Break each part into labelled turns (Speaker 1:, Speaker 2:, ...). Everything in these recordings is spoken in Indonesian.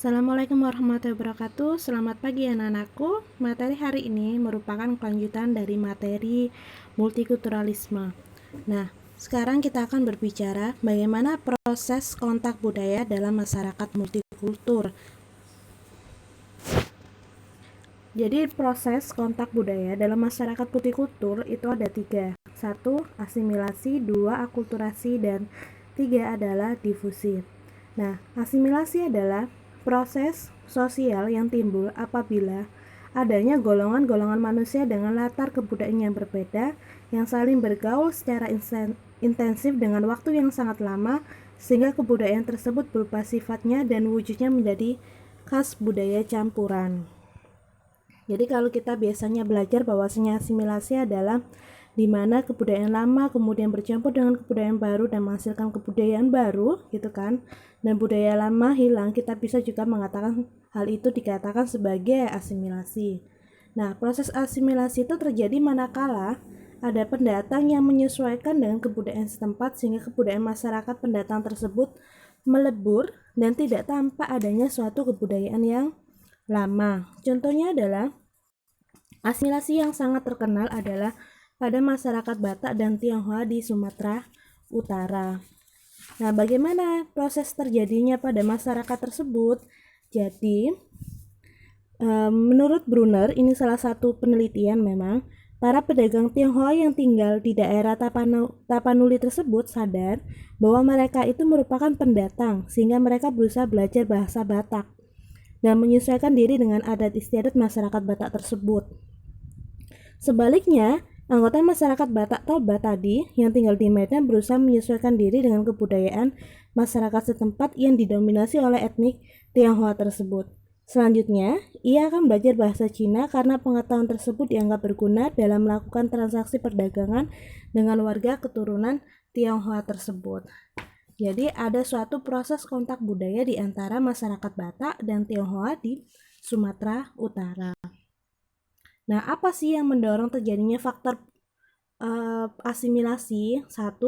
Speaker 1: Assalamualaikum warahmatullahi wabarakatuh. Selamat pagi anak-anakku. Materi hari ini merupakan kelanjutan dari materi multikulturalisme. Nah, sekarang kita akan berbicara bagaimana proses kontak budaya dalam masyarakat multikultur. Jadi proses kontak budaya dalam masyarakat multikultur itu ada 3. 1. Asimilasi, 2. Akulturasi, dan 3 adalah difusi. Nah, asimilasi adalah proses sosial yang timbul apabila adanya golongan-golongan manusia dengan latar kebudayaan yang berbeda yang saling bergaul secara intensif dengan waktu yang sangat lama sehingga kebudayaan tersebut berubah sifatnya dan wujudnya menjadi khas budaya campuran. Jadi kalau kita biasanya belajar bahwasanya asimilasi adalah di mana kebudayaan lama kemudian bercampur dengan kebudayaan baru dan menghasilkan kebudayaan baru gitu kan, dan budaya lama hilang, kita bisa juga mengatakan hal itu dikatakan sebagai asimilasi. Nah, proses asimilasi itu terjadi manakala ada pendatang yang menyesuaikan dengan kebudayaan setempat sehingga kebudayaan masyarakat pendatang tersebut melebur dan tidak tampak adanya suatu kebudayaan yang lama. Contohnya adalah asimilasi yang sangat terkenal adalah pada masyarakat Batak dan Tionghoa di Sumatera Utara. Nah, bagaimana proses terjadinya pada masyarakat tersebut? Jadi, menurut Brunner, ini salah satu penelitian memang, para pedagang Tionghoa yang tinggal di daerah Tapanuli tersebut sadar bahwa mereka itu merupakan pendatang, sehingga mereka berusaha belajar bahasa Batak dan menyesuaikan diri dengan adat istiadat masyarakat Batak tersebut. Sebaliknya, anggota masyarakat Batak Toba tadi yang tinggal di Medan berusaha menyesuaikan diri dengan kebudayaan masyarakat setempat yang didominasi oleh etnik Tionghoa tersebut. Selanjutnya, ia akan belajar bahasa Cina karena pengetahuan tersebut dianggap berguna dalam melakukan transaksi perdagangan dengan warga keturunan Tionghoa tersebut. Jadi ada suatu proses kontak budaya di antara masyarakat Batak dan Tionghoa di Sumatera Utara. Nah, apa sih yang mendorong terjadinya faktor asimilasi? 1.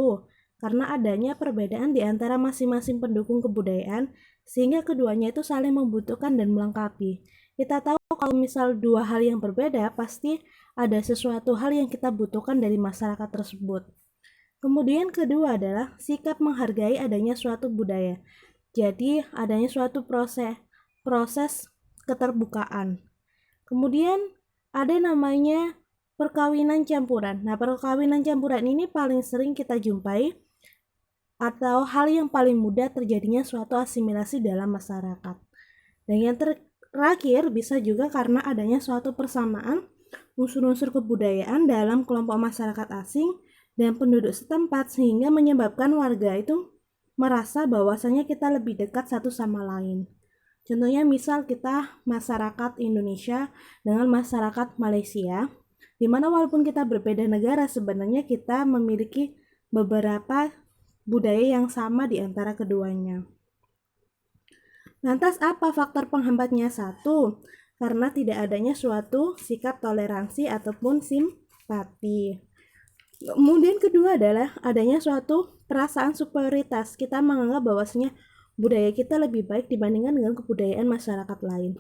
Speaker 1: Karena adanya perbedaan di antara masing-masing pendukung kebudayaan sehingga keduanya itu saling membutuhkan dan melengkapi. Kita tahu kalau misal dua hal yang berbeda pasti ada sesuatu hal yang kita butuhkan dari masyarakat tersebut. Kemudian kedua adalah sikap menghargai adanya suatu budaya. Jadi adanya suatu proses keterbukaan. Kemudian ada namanya perkawinan campuran. Nah, perkawinan campuran ini paling sering kita jumpai atau hal yang paling mudah terjadinya suatu asimilasi dalam masyarakat. Dan yang terakhir bisa juga karena adanya suatu persamaan unsur-unsur kebudayaan dalam kelompok masyarakat asing dan penduduk setempat sehingga menyebabkan warga itu merasa bahwasanya kita lebih dekat satu sama lain. Contohnya misal kita masyarakat Indonesia dengan masyarakat Malaysia, di mana walaupun kita berbeda negara sebenarnya kita memiliki beberapa budaya yang sama di antara keduanya. Lantas apa faktor penghambatnya? 1. Karena tidak adanya suatu sikap toleransi ataupun simpati. Kemudian kedua adalah adanya suatu perasaan superioritas. Kita menganggap bahwasanya budaya kita lebih baik dibandingkan dengan kebudayaan masyarakat lain.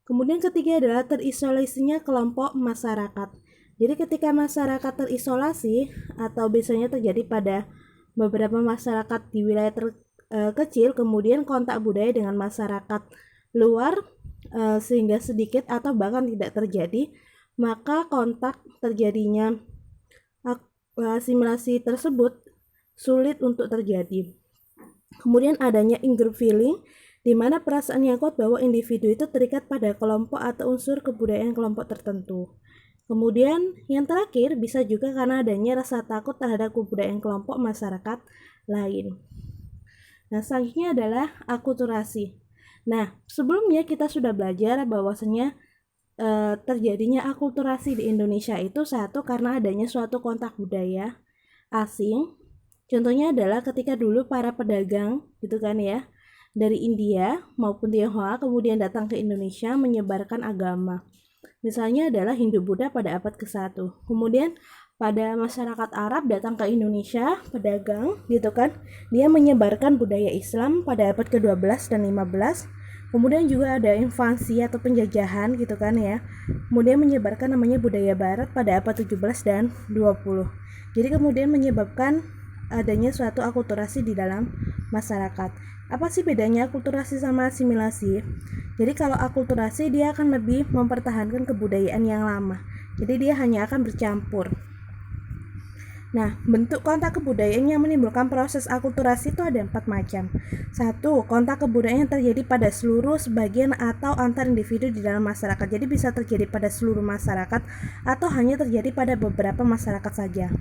Speaker 1: Kemudian ketiga adalah terisolasinya kelompok masyarakat. Jadi ketika masyarakat terisolasi atau biasanya terjadi pada beberapa masyarakat di wilayah kecil, kemudian kontak budaya dengan masyarakat luar sehingga sedikit atau bahkan tidak terjadi, maka kontak terjadinya asimilasi tersebut sulit untuk terjadi. Kemudian adanya in-group feeling, di mana perasaan yang kuat bahwa individu itu terikat pada kelompok atau unsur kebudayaan kelompok tertentu. Kemudian yang terakhir bisa juga karena adanya rasa takut terhadap kebudayaan kelompok masyarakat lain. Nah, selanjutnya adalah akulturasi. Nah, sebelumnya kita sudah belajar bahwasanya terjadinya akulturasi di Indonesia itu satu karena adanya suatu kontak budaya asing. Contohnya adalah ketika dulu para pedagang gitu kan ya, dari India maupun Tionghoa kemudian datang ke Indonesia menyebarkan agama. Misalnya adalah Hindu-Buddha pada abad ke-1. Kemudian pada masyarakat Arab datang ke Indonesia, pedagang gitu kan, dia menyebarkan budaya Islam pada abad ke-12 dan 15. Kemudian juga ada invasi atau penjajahan gitu kan ya. Kemudian menyebarkan namanya budaya barat pada abad 17 dan 20. Jadi kemudian menyebabkan adanya suatu akulturasi di dalam masyarakat. Apa sih bedanya akulturasi sama asimilasi? Jadi kalau akulturasi dia akan lebih mempertahankan kebudayaan yang lama. Jadi dia hanya akan bercampur. Nah, bentuk kontak kebudayaan yang menimbulkan proses akulturasi itu ada 4 macam. 1. Kontak kebudayaan yang terjadi pada seluruh, sebagian, atau antar individu di dalam masyarakat. Jadi bisa terjadi pada seluruh masyarakat atau hanya terjadi pada beberapa masyarakat saja.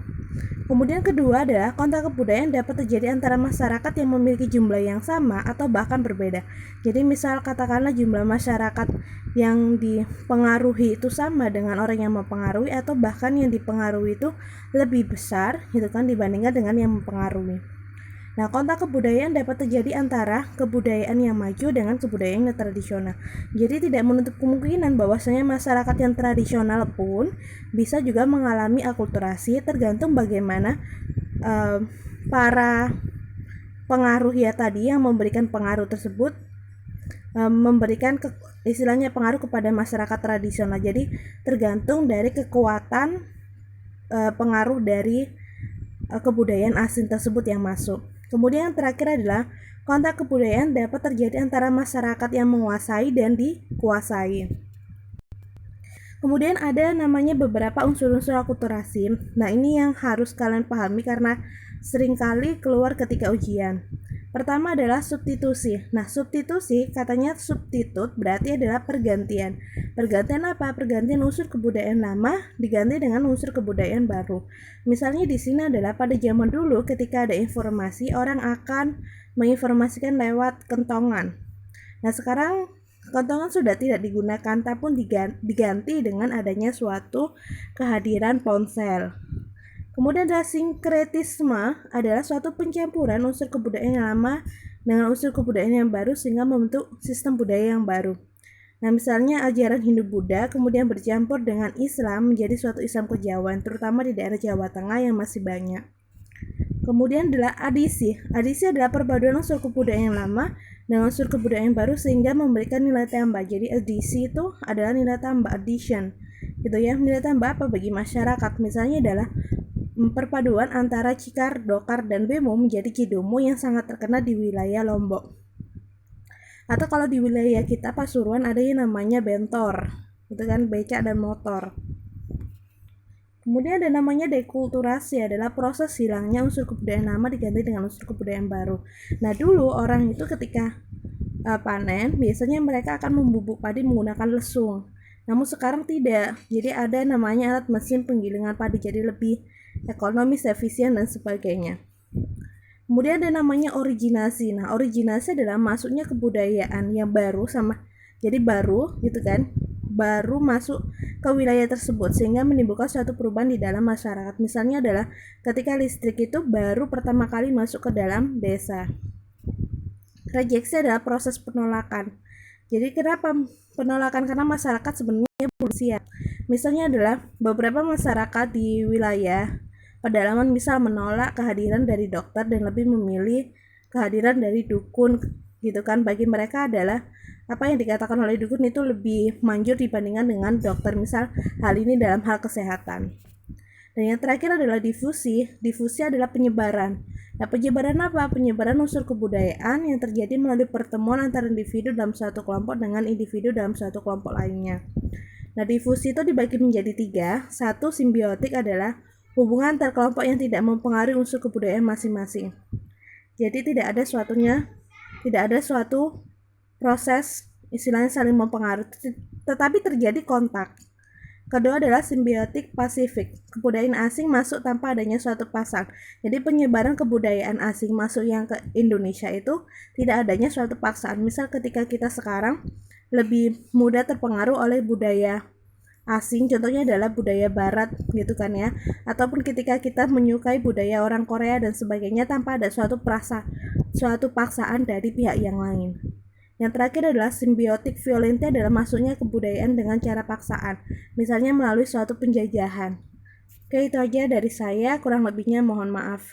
Speaker 1: Kemudian kedua adalah kontak kebudayaan dapat terjadi antara masyarakat yang memiliki jumlah yang sama atau bahkan berbeda. Jadi misal katakanlah jumlah masyarakat yang dipengaruhi itu sama dengan orang yang mempengaruhi, atau bahkan yang dipengaruhi itu lebih besar gitu kan dibandingkan dengan yang mempengaruhi. Nah, kontak kebudayaan dapat terjadi antara kebudayaan yang maju dengan kebudayaan yang tradisional. Jadi tidak menutup kemungkinan bahwasanya masyarakat yang tradisional pun bisa juga mengalami akulturasi, tergantung bagaimana para pengaruh ya tadi yang memberikan pengaruh tersebut memberikan istilahnya pengaruh kepada masyarakat tradisional. Jadi tergantung dari kekuatan pengaruh dari kebudayaan asing tersebut yang masuk. Kemudian yang terakhir adalah kontak kebudayaan dapat terjadi antara masyarakat yang menguasai dan dikuasai. Kemudian ada namanya beberapa unsur-unsur akulturasi. Nah, ini yang harus kalian pahami karena seringkali keluar ketika ujian. Pertama adalah substitusi. Nah, substitusi katanya substitut berarti adalah pergantian. Pergantian apa? Pergantian unsur kebudayaan lama diganti dengan unsur kebudayaan baru. Misalnya di sini adalah pada zaman dulu ketika ada informasi, orang akan menginformasikan lewat kentongan. Nah, sekarang kentongan sudah tidak digunakan, tapi diganti dengan adanya suatu kehadiran ponsel. Kemudian ada sinkretisme, adalah suatu pencampuran unsur kebudayaan yang lama dengan unsur kebudayaan yang baru sehingga membentuk sistem budaya yang baru. Nah, misalnya ajaran Hindu-Buddha kemudian bercampur dengan Islam menjadi suatu Islam kejawen, terutama di daerah Jawa Tengah yang masih banyak. Kemudian adalah adisi. Adisi adalah perpaduan unsur kebudayaan yang lama dengan unsur kebudayaan yang baru sehingga memberikan nilai tambah. Jadi adisi itu adalah nilai tambah, addition. Gitu ya. Nilai tambah apa bagi masyarakat? Misalnya adalah perpaduan antara Cikar, Dokar, dan Bemo menjadi Cidomo yang sangat terkenal di wilayah Lombok. Atau kalau di wilayah kita Pasuruan ada yang namanya bentor, itu kan becak dan motor. Kemudian ada namanya dekulturasi, adalah proses hilangnya unsur kebudayaan lama diganti dengan unsur kebudayaan baru. Nah, dulu orang itu ketika panen biasanya mereka akan membubuk padi menggunakan lesung. Namun sekarang tidak. Jadi ada namanya alat mesin penggilingan padi, jadi lebih ekonomis, efisien, dan sebagainya. Kemudian ada namanya originasi. Nah, originasi adalah masuknya kebudayaan yang baru jadi baru gitu kan, baru masuk ke wilayah tersebut sehingga menimbulkan suatu perubahan di dalam masyarakat. Misalnya adalah ketika listrik itu baru pertama kali masuk ke dalam desa. Rejeksi adalah proses penolakan. Jadi kenapa penolakan? Karena masyarakat sebenarnya belum siap. Misalnya adalah beberapa masyarakat di wilayah pedalaman misal menolak kehadiran dari dokter dan lebih memilih kehadiran dari dukun gitu kan. Bagi mereka adalah apa yang dikatakan oleh dukun itu lebih manjur dibandingkan dengan dokter, misal hal ini dalam hal kesehatan. Dan yang terakhir adalah difusi. Difusi adalah penyebaran. Nah, penyebaran apa? Penyebaran unsur kebudayaan yang terjadi melalui pertemuan antara individu dalam suatu kelompok dengan individu dalam suatu kelompok lainnya. Nah, difusi itu dibagi menjadi 3. 1. Simbiotik adalah hubungan antar kelompok yang tidak mempengaruhi unsur kebudayaan masing-masing. Jadi tidak ada suatu proses istilahnya saling mempengaruhi, tetapi terjadi kontak. Kedua adalah simbiotik pasifik. Kebudayaan asing masuk tanpa adanya suatu pasang. Jadi penyebaran kebudayaan asing masuk yang ke Indonesia itu tidak adanya suatu paksaan. Misal ketika kita sekarang lebih mudah terpengaruh oleh budaya asing, contohnya adalah budaya barat gitu kan ya, ataupun ketika kita menyukai budaya orang Korea dan sebagainya tanpa ada suatu paksaan dari pihak yang lain. Yang terakhir adalah simbiotik violente, adalah masuknya kebudayaan dengan cara paksaan, misalnya melalui suatu penjajahan. Oke, itu aja dari saya, kurang lebihnya mohon maaf.